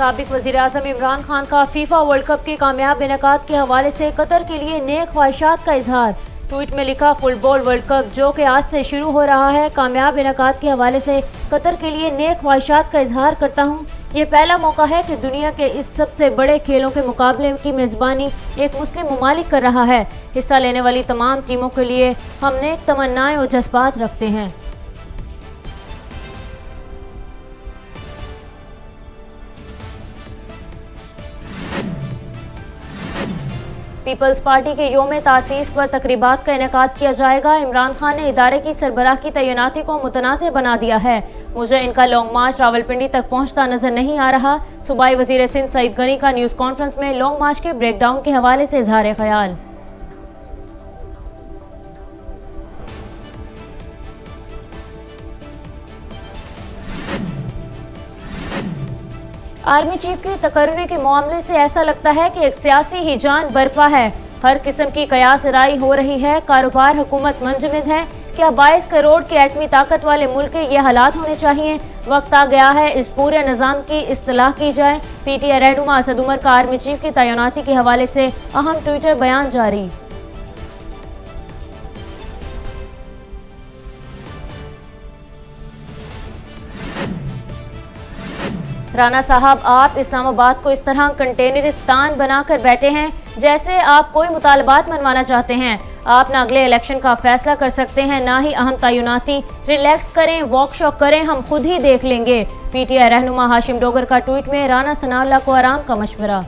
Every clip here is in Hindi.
साबिक वज़ीर-ए-आज़म इमरान खान का फीफा वर्ल्ड कप के कामयाब इनेकाद के हवाले से कतर के लिए नेक ख्वाहिशात का इजहार। ट्वीट में लिखा, फुटबॉल वर्ल्ड कप जो कि आज से शुरू हो रहा है, कामयाब इनेकाद के हवाले से कतर के लिए नेक ख्वाहिशात का इजहार करता हूँ। ये पहला मौका है कि दुनिया के इस सबसे बड़े खेलों के मुकाबले की मेज़बानी एक मुस्लिम मुमालिक कर रहा है। हिस्सा लेने वाली तमाम टीमों के लिए हम नेक तमन्नाएं और जज्बात रखते हैं। पीपल्स पार्टी के योम तासीस पर तकरीबात का इनेकाद किया जाएगा। इमरान खान ने इदारे की सरबराह की तैनाती को मुतनाज़ बना दिया है। मुझे इनका लॉन्ग मार्च रावलपिंडी तक पहुंचता नजर नहीं आ रहा। सूबाई वजीर सिंध सईद गनी का न्यूज़ कॉन्फ्रेंस में लॉन्ग मार्च के ब्रेकडाउन के हवाले से इजहार ख्याल। आर्मी चीफ की तकर्री के मामले से ऐसा लगता है कि एक सियासी हिजान बरपा है। हर किस्म की कयास राई हो रही है। कारोबार हुकूमत मंजमद है। क्या 22 करोड़ की एटमी ताकत वाले मुल्क के ये हालात होने चाहिए? वक्त आ गया है इस पूरे निज़ाम की इस्तिलाह की जाए। पीटीआई रहनुमा असद उमर का आर्मी चीफ की तैनाती के हवाले से अहम ट्विटर बयान जारी। राना साहब, आप इस्लामाबाद को इस तरह कंटेनरिस्तान बनाकर बैठे हैं जैसे आप कोई मुतालबात मनवाना चाहते हैं। आप ना अगले इलेक्शन का फैसला कर सकते हैं, ना ही अहम तैनाती। रिलैक्स करें, वॉकशॉप करें, हम खुद ही देख लेंगे। पीटीआई रहनुमा हाशिम डोगर का ट्वीट में राना सनाउल्लाह को आराम का मशवरा।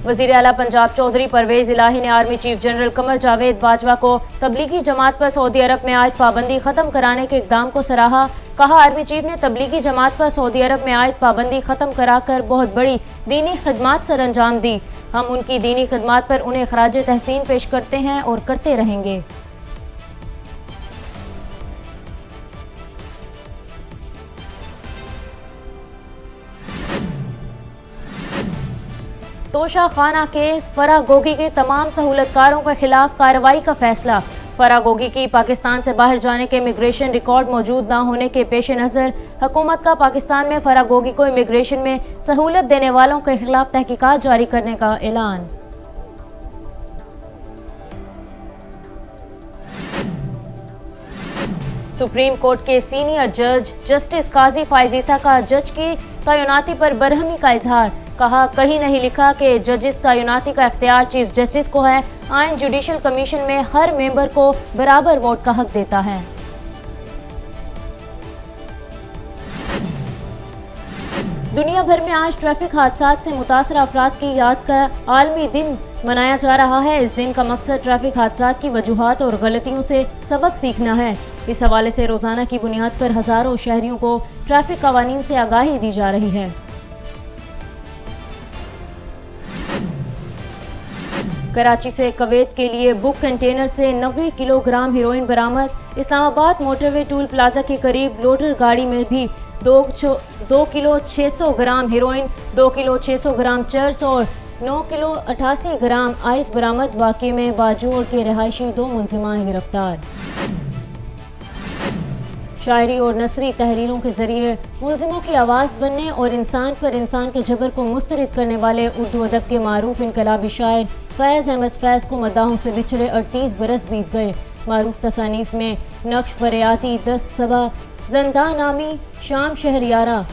वज़ीर आला पंजाब चौधरी परवेज इलाही ने army chief general Qamar Javed Bajwa को तबलीगी जमात पर सऊदी अरब में आयद पाबंदी खत्म कराने के इक़दाम को सराहा। कहा, आर्मी चीफ ने तबलीगी जमात पर सऊदी अरब में आयद पाबंदी खत्म कराकर बहुत बड़ी दीनी खदमात सर अंजाम दी। हम उनकी दीनी खदमात पर उन्हें खराज तहसीन पेश करते हैं और करते रहेंगे। तोशा खाना केस, फराह गोगी के तमाम सहूलतकारों के खिलाफ कार्रवाई का फैसला। फराह गोगी की पाकिस्तान से बाहर जाने के इमिग्रेशन रिकॉर्ड मौजूद न होने के पेश नज़र हुकूमत का पाकिस्तान में फराह गोगी को इमिग्रेशन में सहूलत देने वालों के खिलाफ तहकीकात जारी करने का ऐलान। सुप्रीम कोर्ट के सीनियर जज जस्टिस काजी फायजीसा का जज की तैनाती पर बरहमी का इजहार। कहा, कहीं नहीं लिखा कि जजिस तैनाती का इख्तियार चीफ जस्टिस को है। आइन जुडिशल कमीशन में हर मेंबर को बराबर वोट का हक देता है। दुनिया भर में आज ट्रैफिक हादसात से मुतासर अफराद की याद का आलमी दिन मनाया जा रहा है। इस दिन का मकसद ट्रैफिक हादसात की वजूहात और गलतियों से सबक सीखना है। इस हवाले से रोजाना की बुनियाद पर हजारों शहरियों को ट्रैफिक कवानीन से आगाही दी जा रही है। कराची से कुवैत के लिए बुक कंटेनर से 90 किलोग्राम हीरोइन बरामद। इस्लामाबाद मोटरवे टूल प्लाजा के करीब लोडर गाड़ी में भी 2 किलो 600 ग्राम हीरोइन, 2 किलो 600 ग्राम चर्स और 9 किलो 88 ग्राम आइस बरामद। वाक़े में बाजूड़ के रिहायशी 2 मुलजिमान गिरफ्तार। शायरी और नसरी तहरीरों के जरिए मुलजिमों की आवाज़ बनने और इंसान पर इंसान के जबर को मुस्तरद करने वाले उर्दू अदब के मारूफ इनकलाबी शायर फैज़ अहमद फैज़ को मद्दाहों से बिछड़े 38 बरस बीत गए। मारूफ तसानीफ में नक्श फरियाती, दस्त सबा, ज़ंदा नामी, शाम शहरियारा,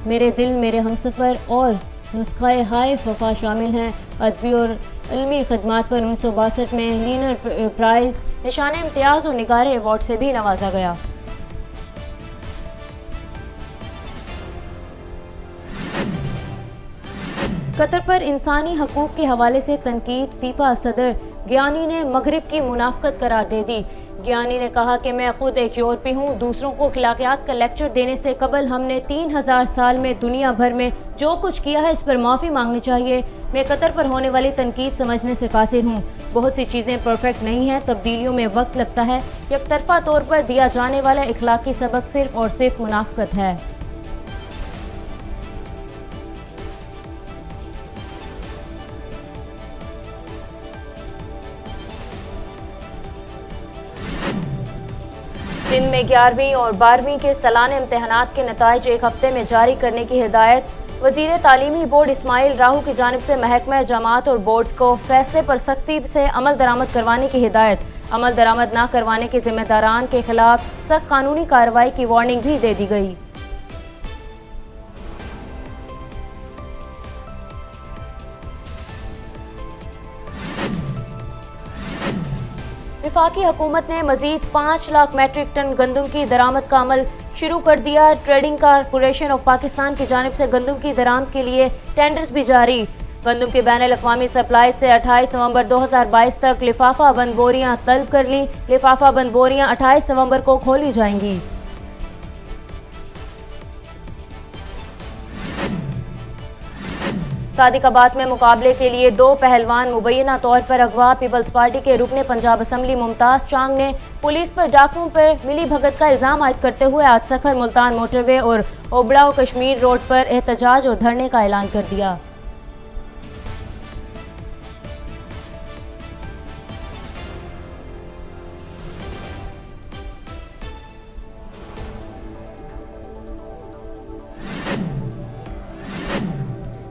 मेरे दिल मेरे हमसफ़र और नुस्ख़ाए हाय वफ़ा शामिल हैं। अदबी और इल्मी खदमात पर 1962 में लीनर प्राइज़, निशान इम्तियाज़ और निगारे अवार्ड से भी नवाजा गया। कतर पर इंसानी हकूक़ के हवाले से तनकीद। फीफा सदर गियानी ने मगरिब की मुनाफ़कत करार दे दी। गियानी ने कहा कि मैं खुद एक यूरोपी हूँ। दूसरों को अखलाकियात का लेक्चर देने से कबल हमने 3000 साल में दुनिया भर में जो कुछ किया है इस पर माफ़ी मांगनी चाहिए। मैं कतर पर होने वाली तनकीद समझने से कासिर हूँ। बहुत सी चीज़ें परफेक्ट नहीं हैं, तब्दीलियों में वक्त लगता है। एकतरफा तौर पर दिया जाने वाला इखलाकी सबक सिर्फ और सिर्फ मुनाफ़कत है। सिंध में 11वीं और 12वीं के सालाना इम्तहानात के नताइज एक हफ्ते में जारी करने की हिदायत। वजीर तालीमी बोर्ड इस्माइल राहू की जानिब से महकमा जमात और बोर्ड्स को फैसले पर सख्ती से अमल दरामद करवाने की हिदायत। अमल दरामद न करवाने के जिम्मेदारान के खिलाफ सख्त कानूनी कार्रवाई की वार्निंग भी दे दी गई। वफाकी हुकूमत ने मजीद 5 लाख मैट्रिक टन गंदम की दरामद का अमल शुरू कर दिया। ट्रेडिंग कारपोरेशन ऑफ पाकिस्तान की जानिब से गंदम की दरामद के लिए टेंडर्स भी जारी। गंदम की बैनुल अक़वामी सप्लाई से 28 नवंबर 2022 तक लिफाफा बंद बोरियां तलब कर ली। लिफाफा बंद बोरियां 28 नवंबर को खोली जाएंगी। सादिकाबाद में मुकाबले के लिए 2 पहलवान मुबैना तौर पर अगवा। पीपल्स पार्टी के रुकने पंजाब असम्बली मुमताज चांग ने पुलिस पर डाकुओं पर मिली भगत का इल्जाम आयद करते हुए आज सखर मुल्तान मोटरवे और ओबड़ा कश्मीर रोड पर एहतजाज और धरने का ऐलान कर दिया।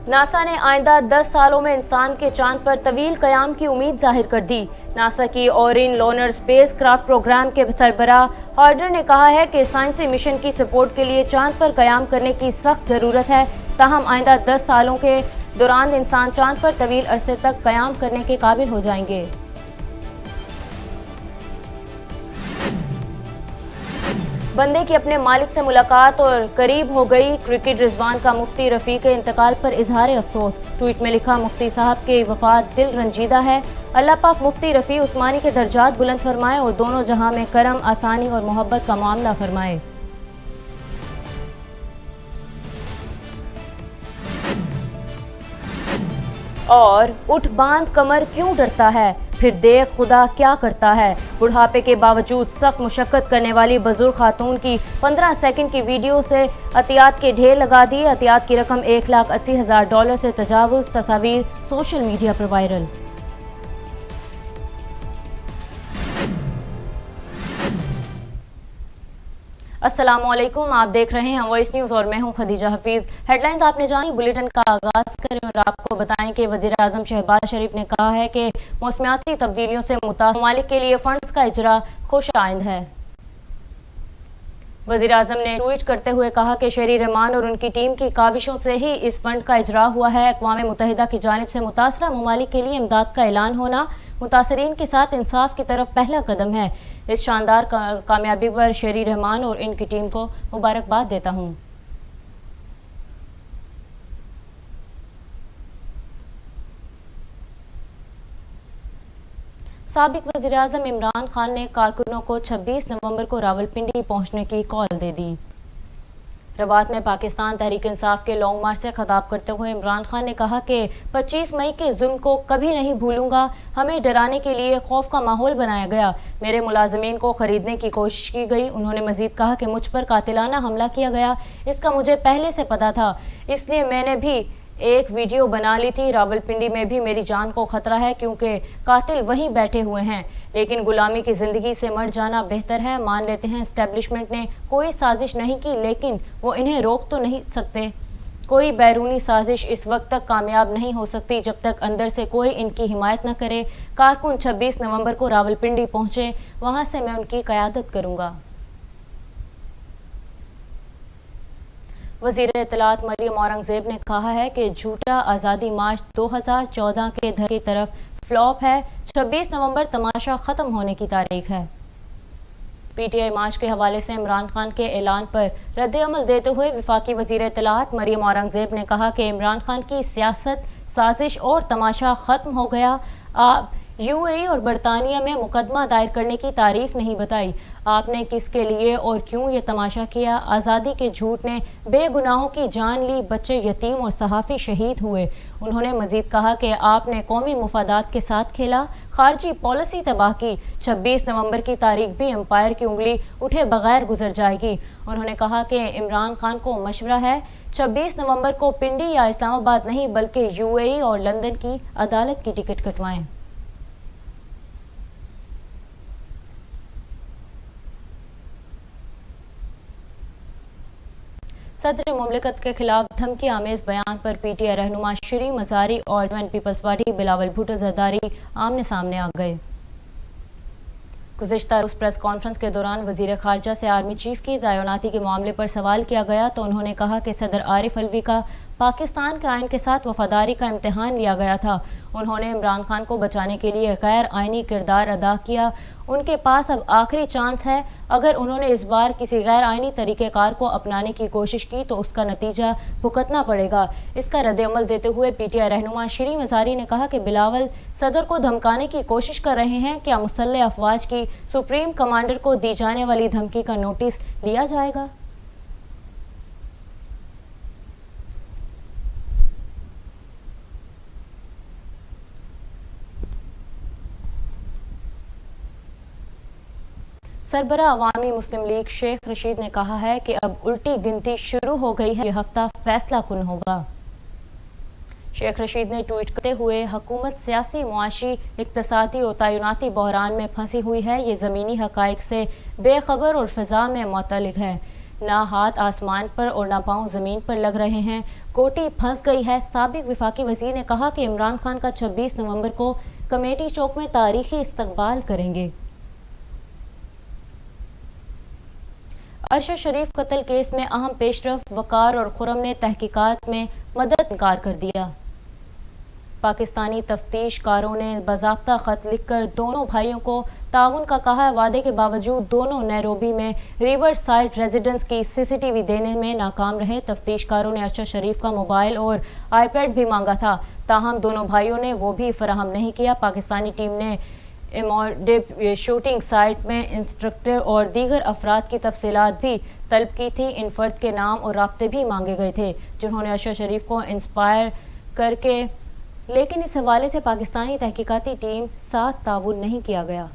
नासा ने आइंदा 10 सालों में इंसान के चांद पर तवील कयाम की उम्मीद जाहिर कर दी। नासा की ओरिन लोनर स्पेस क्राफ्ट प्रोग्राम के सरबराह हॉर्डर ने कहा है कि साइंसी मिशन की सपोर्ट के लिए चांद पर कयाम करने की सख्त ज़रूरत है। ताहम आइंदा 10 सालों के दौरान इंसान चांद पर तवील अरसे तक कयाम करने के काबिल हो जाएंगे। बंदे की अपने मालिक से मुलाकात और करीब हो गई। क्रिकेट रिजवान का मुफ्ती रफ़ी के इंतकाल पर इजहार अफसोस। ट्वीट में लिखा, मुफ्ती साहब के वफात दिल रंजीदा है। अल्लाह पाक मुफ्ती रफ़ी उस्मानी के दर्जात बुलंद फरमाए और दोनों जहां में करम, आसानी और मोहब्बत का मामला फरमाए। और उठ बांध कमर क्यों डरता है, फिर देख खुदा क्या करता है। बुढ़ापे के बावजूद सख्त मुशक्कत करने वाली बुजुर्ग खातून की 15 सेकंड की वीडियो से अतियात के ढेर लगा दिए। अतियात की रकम $1,80,000 से तजावुज। तस्वीर सोशल मीडिया पर वायरल। अस्सलामुअलैकुम, आप देख रहे हैं वॉइस न्यूज़ और मैं हूं खदीजा हफीज। हेडलाइंस आपने जानी। बुलेटिन का आगाज करें और आपको बताएं कि वज़ीर आज़म शहबाज शरीफ ने कहा है कि मौसमियाती तब्दीलियों से मुतासिर ममालिक के लिए फंड्स का इजरा खुश आइंद है। वज़ीर आज़म ने ट्वीट करते हुए कहा कि शहरी रहमान और उनकी टीम की काविशों से ही इस फंड का इजरा हुआ है। अक़वाम मुत्तहिदा की जानिब से मुतासरा ममालिक के लिए इमदाद का ऐलान होना मुतासरीन के साथ इंसाफ की तरफ पहला कदम है। इस शानदार कामयाबी पर शहरी रहमान और इनकी टीम को मुबारकबाद देता हूँ। साबिक वज़ीर आज़म इमरान खान ने कारकुनों को 26 नवंबर को रावलपिंडी पहुंचने की कॉल दे दी। रबात में पाकिस्तान तहरीक इंसाफ के लॉन्ग मार्च से खिताब करते हुए इमरान खान ने कहा कि 25 मई के जुल्म को कभी नहीं भूलूंगा। हमें डराने के लिए खौफ का माहौल बनाया गया। मेरे मुलाजमीन को खरीदने की कोशिश की गई। उन्होंने मजीद कहा कि मुझ पर कातिलाना हमला किया गया, इसका मुझे पहले से पता था, इसलिए मैंने भी एक वीडियो बना ली थी। रावलपिंडी में भी मेरी जान को खतरा है क्योंकि कातिल वहीं बैठे हुए हैं, लेकिन गुलामी की ज़िंदगी से मर जाना बेहतर है। मान लेते हैं एस्टेब्लिशमेंट ने कोई साजिश नहीं की, लेकिन वो इन्हें रोक तो नहीं सकते। कोई बैरूनी साजिश इस वक्त तक कामयाब नहीं हो सकती जब तक अंदर से कोई इनकी हिमायत न करे। कारकुन 26 नवंबर को रावलपिंडी पहुंचे, वहां से मैं उनकी क़यादत करूंगा। वज़ीर इत्तलात मरियम औरंगज़ेब ने कहा है कि झूठा आज़ादी मार्च 2014 के धर की तरफ फ्लॉप है। 26 नवंबर तमाशा ख़त्म होने की तारीख है। पीटीआई मार्च के हवाले से इमरान खान के ऐलान पर रद्द-ए-अमल देते हुए वफाकी वज़ीर इत्तलात मरियम औरंगज़ेब ने कहा कि इमरान खान की सियासत, साजिश और तमाशा ख़त्म हो गया। आप यूएई और बरतानिया में मुकदमा दायर करने की तारीख नहीं बताई। आपने किसके लिए और क्यों ये तमाशा किया? आज़ादी के झूठ ने बेगुनाहों की जान ली, बच्चे यतीम और सहाफ़ी शहीद हुए। उन्होंने मजीद कहा कि आपने कौमी मुफादात के साथ खेला, खारजी पॉलिसी तबाह की। 26 नवंबर की तारीख भी एम्पायर की उंगली उठे बगैर गुजर जाएगी। उन्होंने कहा कि इमरान खान को मशवरा है, 26 नवंबर को पिंडी या इस्लामाबाद नहीं बल्कि यूएई और लंदन की अदालत की टिकट कटवाएं। सदर मुमलिकत के खिलाफ धमकी आमेज बयान पर पीटीआई रहनुमा शरी मजारी और joint peoples party Bilawal Bhutto Zardari आमने सामने आ गए। गुज़िश्ता रोज़ प्रेस कॉन्फ्रेंस के दौरान वज़ीर ख़ारजा से आर्मी चीफ की तैनाती के मामले पर सवाल किया गया तो उन्होंने कहा कि सदर आरिफ अलवी का पाकिस्तान के आइन के साथ वफादारी का इम्तिहान लिया गया था। उन्होंने इमरान खान को बचाने के लिए गैर आइनी किरदार अदा किया। उनके पास अब आखिरी चांस है। अगर उन्होंने इस बार किसी गैर आइनी तरीक़ेकार को अपनाने की कोशिश की तो उसका नतीजा भुगतना पड़ेगा। इसका रद्द-ए-अमल देते हुए पीटीआई रहनुमा शरी मजारी ने कहा कि बिलावल सदर को धमकाने की कोशिश कर रहे हैं। क्या मुसल्लह अफवाज की सुप्रीम कमांडर को दी जाने वाली धमकी का नोटिस लिया जाएगा? सरबरा अवामी मुस्लिम लीग शेख रशीद ने कहा है कि अब उल्टी गिनती शुरू हो गई है, यह हफ्ता फैसला कुन होगा। शेख रशीद ने ट्वीट करते हुए हुकूमत सियासी, मुआशी, इक्तसादी और तयनाती बहरान में फंसी हुई है। ये ज़मीनी हक़ाइक़ से बेखबर और फ़िज़ा में मुतल्लिक़ है। ना हाथ आसमान पर और ना पाँव ज़मीन पर लग रहे हैं, गोटी फंस गई है। साबिक वफाकी वज़ीर ने कहा कि इमरान खान का 26 नवंबर को कमेटी चौक में तारीखी इस्तकबाल करेंगे। अरशद शरीफ कत्ल केस में अहम पेशरफ वकार और खुरम ने तहकीकात में मदद इनकार कर दिया। पाकिस्तानी तफ्तीशकारों ने बाज़ाब्ता ख़त लिखकर दोनों भाइयों को ताउन का कहा। वादे के बावजूद दोनों नैरोबी में रिवर साइड रेजिडेंस की सीसीटीवी देने में नाकाम रहे। तफ्तीशकारों ने अरशद शरीफ का मोबाइल और आईपैड भी मांगा था, ताहम दोनों भाइयों ने वो भी फराहम नहीं किया। पाकिस्तानी टीम ने इमोडिब शूटिंग साइट में इंस्ट्रक्टर और दीगर अफराद की तफसीलात भी तलब की थी। इन फर्द के नाम और राब्ते भी मांगे गए थे जिन्होंने अरशद शरीफ को इंस्पायर करके, लेकिन इस हवाले से पाकिस्तानी तहकीकाती टीम साथ ताउन नहीं किया गया।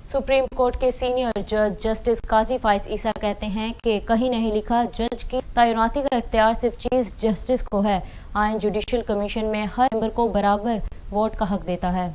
सुप्रीम कोर्ट के सीनियर जज जस्टिस काजी फाइज ईसा कहते हैं कि कहीं नहीं लिखा जज की तैनाती का इख्तियार सिर्फ चीफ जस्टिस को है। आइन जुडिशल कमीशन में हर मेंबर को बराबर वोट का हक देता है।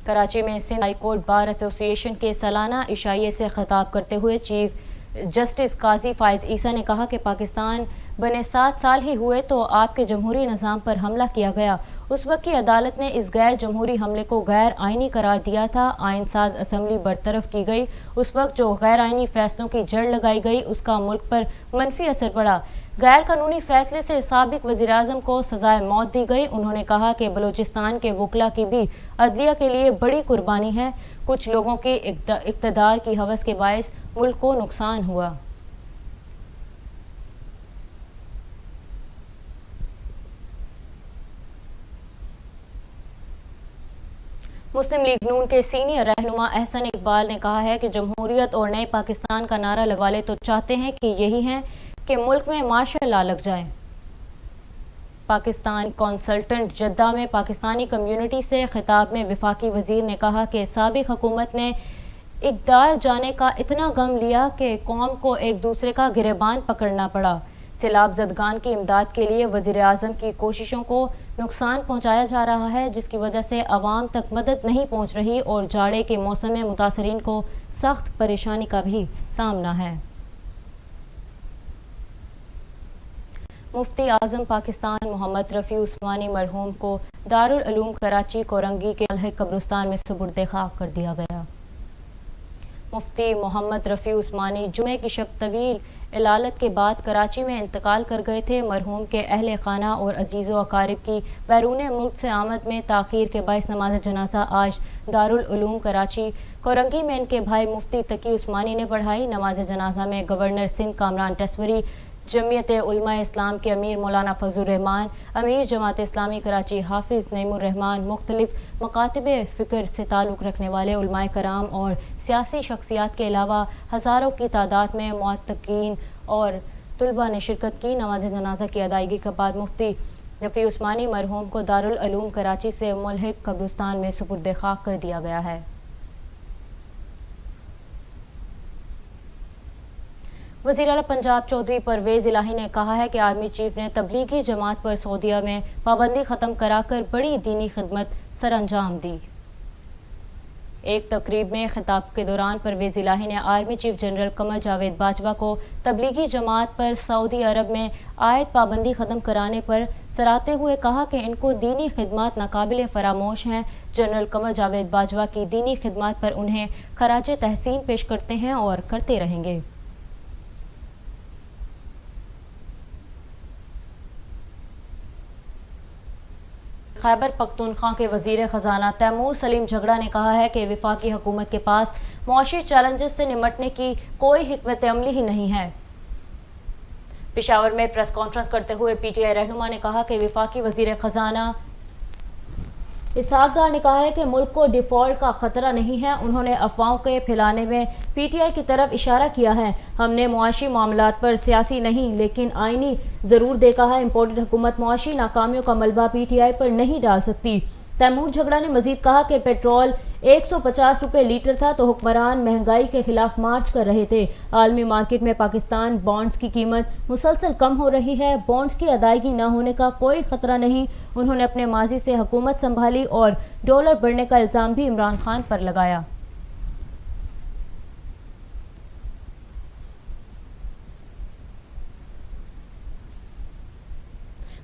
कराची में Sindh high court bar association के सालाना इशाइये से खिताब करते हुए चीफ जस्टिस काजी फाइज ईसा ने कहा कि पाकिस्तान बने 7 साल ही हुए तो आपके जमहूरी निज़ाम पर हमला किया गया। उस वक्त की अदालत ने इस गैर जमहूरी हमले को गैर आइनी करार दिया था। आइन साज असम्बली बरतरफ की गई। उस वक्त जो गैर आइनी फैसलों की जड़ लगाई गई उसका मुल्क पर मनफी असर पड़ा। गैर कानूनी फैसले से साबिक वज़ीर-ए-आज़म को सजाए मौत दी गई। उन्होंने कहा कि बलूचिस्तान के वकला की भी अदलिया के लिए बड़ी कुर्बानी है। कुछ लोगों के इक़्तिदार की हवस के बायस मुल्क को नुकसान हुआ। मुस्लिम लीग नून के सीनियर रहनुमा एहसन इकबाल ने कहा है कि जमहूरियत और नए पाकिस्तान का नारा लगवाले तो चाहते हैं कि यही है कि मुल्क में मार्शल लॉ लग जाए। पाकिस्तान कॉन्सल्टेंट जद्दा में पाकिस्तानी कम्युनिटी से खिताब में वफाकी वजीर ने कहा कि साबिक हुकूमत ने इक़्तिदार जाने का इतना गम लिया कि कौम को एक दूसरे का गिरेबान पकड़ना पड़ा। सैलाब ज़दगान की इमदाद के लिए वज़ीर-ए-आज़म की कोशिशों को नुकसान पहुँचाया जा रहा है, जिसकी वजह से आवाम तक मदद नहीं पहुँच रही और जाड़े के मौसम में मुतासरीन को सख्त परेशानी का भी सामना है। मुफ्ती आज़म पाकिस्तान मोहम्मद रफ़ी उस्मानी मरहूम को दारुल उलूम कराची कोरंगी के अलहक कब्रिस्तान में सुपुर्द खाक कर दिया गया। मुफ्ती मोहम्मद रफ़ी उस्मानी जुमे की शब तवील इलालत के बाद कराची में इंतकाल कर गए थे। मरहूम के अहले खाना और अजीज़ो अकारिब की बैरून मुल्क से आमद में ताख़ीर के बायस नमाज जनाजा आज दारुल उलूम कराची कोरंगी में इनके भाई मुफ्ती तकी उस्मानी ने पढ़ाई। नमाज जनाजा में गवर्नर सिंध कामरान टसवरी, जमियत उलमा इस्लाम के अमीर मौलाना फजलुर रहमान, अमीर जमात इस्लामी कराची हाफिज़ नईमुर रहमान, मुख्तलिफ मकातबे फ़िक्र से ताल्लुक़ रखने वाले उलमाए कराम और सियासी शख्सियात के अलावा हज़ारों की तादाद में मुअत्तकीन और तुलबा ने शिरकत की। नमाज जनाजा की अदायगी के बाद मुफ्ती रफ़ी उस्मानी मरहूम को दारुल उलूम कराची से मुल्हिक कब्रिस्तान में सुपुर्द खाक कर दिया गया है। वज़ीर आला पंजाब चौधरी परवेज़ इलाही ने कहा है कि आर्मी चीफ ने तबलीगी जमात पर सऊदीया में पाबंदी ख़त्म कराकर बड़ी दीनी खिदमत सर अंजाम दी। एक तकरीब में खिताब के दौरान परवेज़ इलाही ने army chief general Qamar Javed Bajwa को तबलीगी जमात पर सऊदी अरब में आयद पाबंदी ख़त्म कराने पर सराहते हुए कहा कि इनको दीनी खिदमत नाकाबिल फरामोश हैं। जनरल कमर जावेद बाजवा की दीनी खिदमत पर उन्हें खराज तहसीन पेश करते हैं और करते रहेंगे। खैबर पख्तूनख्वा के वज़ीर ख़जाना तैमूर सलीम झगड़ा ने कहा है कि वफाकी हुकूमत के पास मुआशी चैलेंजेस से निमटने की कोई हिकमत अमली ही नहीं है। पेशावर में प्रेस कॉन्फ्रेंस करते हुए पीटीआई रहनुमा ने कहा कि वफाकी वज़ीर ख़जाना इसहाक डार ने कहा है कि मुल्क को डिफ़ॉल्ट का ख़तरा नहीं है। उन्होंने अफवाहों के फैलाने में पीटीआई की तरफ इशारा किया है। हमने मुआशी मामलात पर सियासी नहीं लेकिन आइनी ज़रूर देखा है। इम्पोर्टेड हुकूमत मुआशी नाकामियों का मलबा पीटीआई पर नहीं डाल सकती। तैमूर झगड़ा ने मजीद कहा कि पेट्रोल 150 रुपये लीटर था तो हुक्मरान महंगाई के खिलाफ मार्च कर रहे थे। आलमी मार्केट में पाकिस्तान बॉन्ड्स की कीमत मुसलसल कम हो रही है। बॉन्ड्स की अदायगी न होने का कोई खतरा नहीं। उन्होंने अपने माजी से हुकूमत संभाली और डॉलर बढ़ने का इल्ज़ाम भी इमरान खान पर लगाया।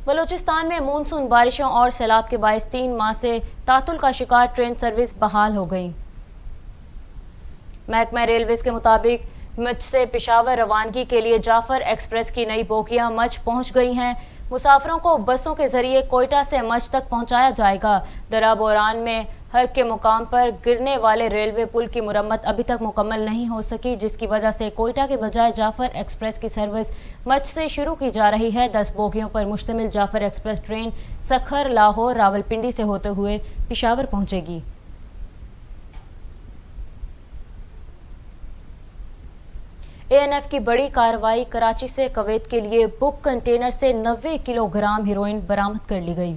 बलूचिस्तान में मानसून बारिशों और सैलाब के बायस 3 माह से तातुल का शिकार ट्रेन सर्विस बहाल हो गई। महकमा रेलवेज के मुताबिक मच से पेशावर रवानगी के लिए जाफर एक्सप्रेस की नई बोगियां मच पहुंच गई हैं। मुसाफिरों को बसों के जरिए कोयटा से मच तक पहुंचाया जाएगा। दरा बोरान में हर के मुकाम पर गिरने वाले रेलवे पुल की मुरम्मत अभी तक मुकम्मल नहीं हो सकी, जिसकी वजह से कोयटा के बजाय जाफर एक्सप्रेस की सर्विस मच से शुरू की जा रही है। 10 बोगियों पर मुश्तमिल जाफर एक्सप्रेस ट्रेन सखर, लाहौर, रावलपिंडी से होते हुए पेशावर पहुंचेगी। एएनएफ की बड़ी कार्रवाई, कराची से कुवैत के लिए बुक कंटेनर से 90 किलोग्राम हेरोइन बरामद कर ली गई।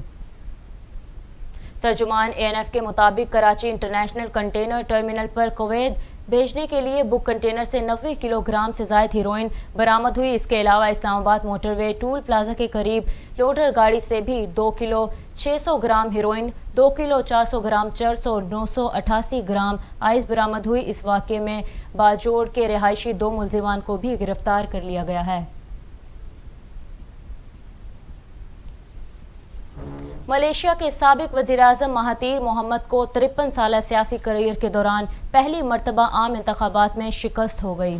तर्जुमान एएनएफ के मुताबिक कराची इंटरनेशनल कंटेनर टर्मिनल पर कुवैत भेजने के लिए बुक कंटेनर से 90 किलोग्राम से ज़ायद हीरोइन बरामद हुई। इसके अलावा इस्लामाबाद मोटरवे टूल प्लाजा के करीब लोडर गाड़ी से भी 2 किलो 600 ग्राम हीरोइन, 2 किलो 400 ग्राम चरस और 988 ग्राम आइस बरामद हुई। इस वाक़े में बाजोड़ के रिहायशी 2 मुल्जिमान को भी गिरफ्तार कर लिया गया है। मलेशिया के साबिक वज़ीर-ए-आज़म महातीर मोहम्मद को 53 साल सियासी करियर के दौरान पहली मरतबा आम इंतखाबात में शिकस्त हो गई।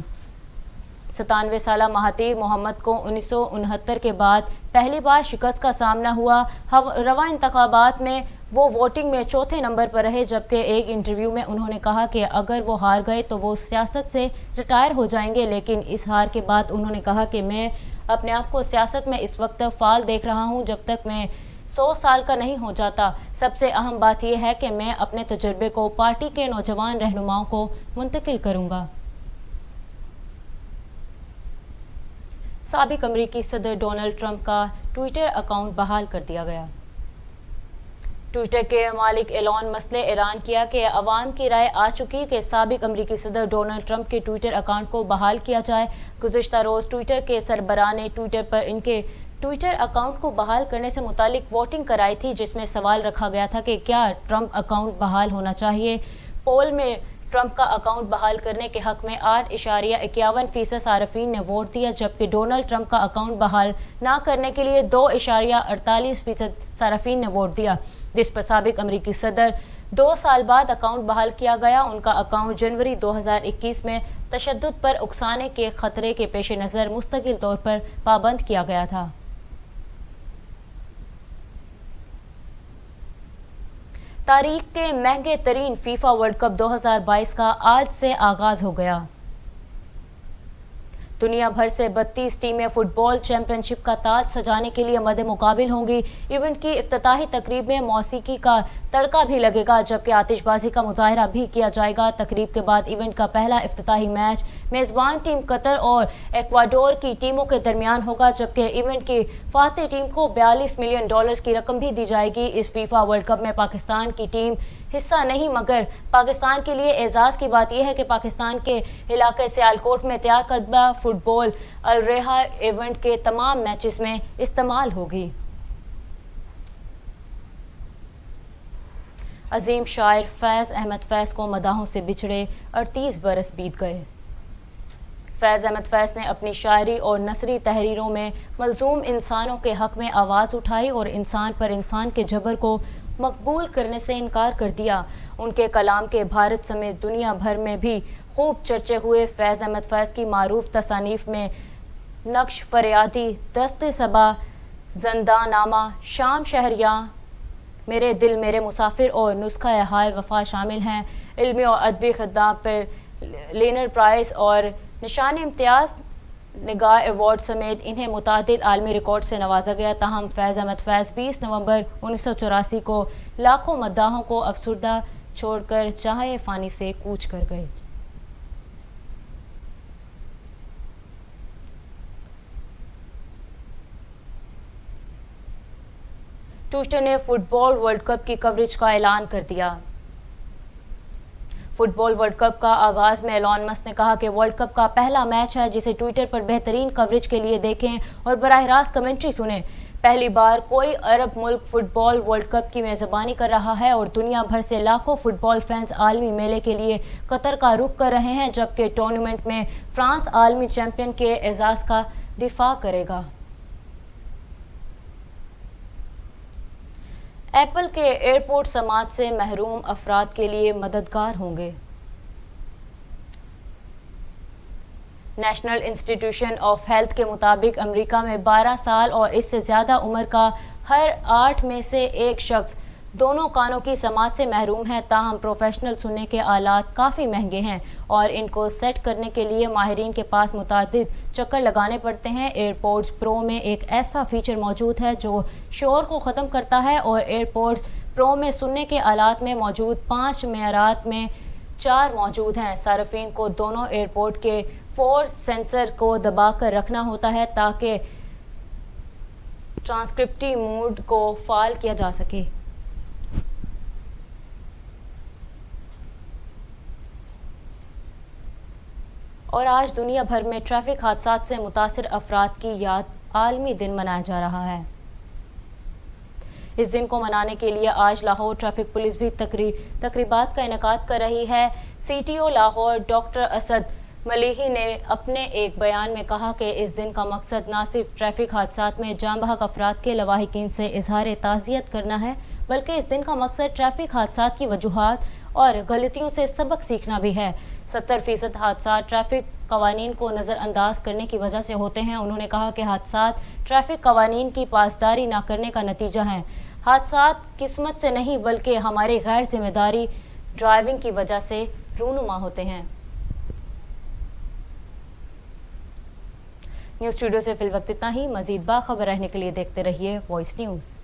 97 साल महातीर मोहम्मद को 1969 के बाद पहली बार शिकस्त का सामना हुआ। रवा इंतखाबात में वो वोटिंग में चौथे नंबर पर रहे, जबकि एक इंटरव्यू में उन्होंने कहा कि अगर वो हार गए तो वो सियासत से रिटायर हो जाएंगे। लेकिन इस हार के बाद उन्होंने कहा कि मैं अपने आप को सियासत में इस वक्त फ़ाल देख रहा हूँ जब तक मैं 100 साल का नहीं हो जाता। सबसे अहम बात यह है कि मैं अपने तजुर्बे को पार्टी के नौजवान रहनुमाओं को मुंतकिल करूंगा। साबिक अमरीकी सदर डोनाल्ड ट्रंप का ट्विटर अकाउंट बहाल कर दिया गया। ट्विटर के मालिक एलॉन मस्क ने ऐलान किया कि अवाम की राय आ चुकी कि साबिक अमरीकी सदर डोनाल्ड ट्रंप के ट्विटर अकाउंट को बहाल किया जाए। गुज़िश्ता रोज़ ट्विटर के सरबराह ने ट्विटर पर इनके ट्विटर अकाउंट को बहाल करने से मुतालिक वोटिंग कराई थी, जिसमें सवाल रखा गया था कि क्या ट्रंप अकाउंट बहाल होना चाहिए। पोल में ट्रंप का अकाउंट बहाल करने के हक में 8.51% सार्फिन ने वोट दिया, जबकि डोनाल्ड ट्रंप का अकाउंट बहाल ना करने के लिए 2.48% सार्फिन ने वोट दिया, जिस पर साबिक अमरीकी सदर 2 साल बाद अकाउंट बहाल किया गया। उनका अकाउंट जनवरी 2021 में तशद्दुद पर उकसाने के खतरे के पेश नज़र मुस्तकिल तौर पर पाबंद किया गया था। तारीख के महंगे तरीन फीफा वर्ल्ड कप 2022 का आज से आगाज हो गया। दुनिया भर से 32 टीमें फुटबॉल चैंपियनशिप का ताज सजाने के लिए मद्दे मुकाबिल होंगी। इवेंट की इफ्तिताही तकरीब में मौसीकी का तड़का भी लगेगा, जबकि आतिशबाजी का मुजाहरा भी किया जाएगा। तकरीब के बाद इवेंट का पहला इफ्तिताही मैच मेज़बान टीम कतर और एक्वाडोर की टीमों के दरमियान होगा, जबकि इवेंट की फातेह टीम को $42 मिलियन की रकम भी दी जाएगी। इस फीफा वर्ल्ड कप में पाकिस्तान की टीम हिस्सा नहीं, मगर पाकिस्तान के लिए एजाज़ की बात यह है कि पाकिस्तान के इलाके सियालकोट में तैयार करदा फुटबॉल अलरेहा इवेंट के तमाम मैचेस में इस्तेमाल होगी। अजीम शायर फैज़ अहमद फैज़ को मदाहों से बिछड़े 38 बरस बीत गए। फैज़ अहमद फैज़ ने अपनी शायरी और नसरी तहरीरों में मज़लूम इंसानों के हक़ में आवाज़ उठाई और इंसान पर इंसान के जबर को मकबूल करने से इनकार कर दिया। उनके कलाम के भारत समेत दुनिया भर में भी खूब चर्चे हुए। फैज़ अहमद फैज़ की मारूफ तसानीफ में नक्श फरियादी, दस्ते सबा, ज़ंदानामा, शाम शहरियाँ, मेरे दिल मेरे मुसाफिर और नुस्खा हाय वफा शामिल हैं। इल्मी और अदबी खिताब पर लेनर प्राइज़ और निशान इम्तियाज़ निगाह अवार्ड समेत इन्हें मुतादिद आलमी रिकॉर्ड से नवाजा गया। ताहम फैज़ अहमद फैज़ 20 नवंबर 1984 को लाखों मद्दाहों को अफसुर्दा छोड़कर चाहे फ़ानी से कूच कर गए। ट्विटर ने फुटबॉल वर्ल्ड कप की कवरेज का ऐलान कर दिया। फुटबॉल वर्ल्ड कप का आगाज़ में एलॉन मस्क ने कहा कि वर्ल्ड कप का पहला मैच है जिसे ट्विटर पर बेहतरीन कवरेज के लिए देखें और बराह रास्त कमेंट्री सुनें। पहली बार कोई अरब मुल्क फुटबॉल वर्ल्ड कप की मेज़बानी कर रहा है और दुनिया भर से लाखों फुटबॉल फैंस आलमी मेले के लिए कतर का रुख कर रहे हैं, जबकि टूर्नामेंट में फ्रांस आलमी चैंपियन के एजाज़ का दिफा करेगा। एप्पल के एयरपोर्ट समाज से महरूम अफराद के लिए मददगार होंगे। नेशनल इंस्टीट्यूशन ऑफ हेल्थ के मुताबिक अमेरिका में 12 साल और इससे ज़्यादा उम्र का हर 8 में से एक शख्स दोनों कानों की समाज से महरूम है। ताहम प्रोफेशनल सुनने के आलात काफ़ी महंगे हैं और इनको सेट करने के लिए माहिरीन के पास मुतादिद चक्कर लगाने पड़ते हैं। एयरपोर्ट्स प्रो में एक ऐसा फीचर मौजूद है जो शोर को ख़त्म करता है और एयरपोर्ट्स प्रो में सुनने के आलात में मौजूद 5 मेयारात में 4 मौजूद हैं। सार्फिन को दोनों एयरपोर्ट के फोर्स सेंसर को दबा कर रखना होता है ताकि ट्रांसक्रिप्टिव मोड को फाल किया जा सके। और आज दुनिया भर में ट्रैफिक हादसात से मुतासिर अफराद की याद आलमी दिन मनाया जा रहा है। इस दिन को मनाने के लिए आज लाहौर ट्रैफिक पुलिस भी तकरीबात का इनेकाद कर रही है। CTO लाहौर डॉक्टर असद मलीही ने अपने एक बयान में कहा कि इस दिन का मकसद न सिर्फ ट्रैफिक हादसात में जाँ बहक अफराद के लवाहिकीन से इजहार ताज़ियत करना है, बल्कि इस दिन का मकसद ट्रैफिक हादसात की वजूहात और गलतियों से सबक सीखना भी है। 70% हादसा ट्रैफिक कवानीन को नज़रअंदाज करने की वजह से होते हैं। उन्होंने कहा कि हादसात ट्रैफिक कवानीन की पासदारी न करने का नतीजा हैं। हादसात किस्मत से नहीं बल्कि हमारी गैर जिम्मेदारी ड्राइविंग की वजह से रूनुमा होते हैं। न्यूज़ स्टूडियो से फिल वक्त इतना ही। मज़ीद बाखबर रहने के लिए देखते रहिए वॉइस न्यूज़।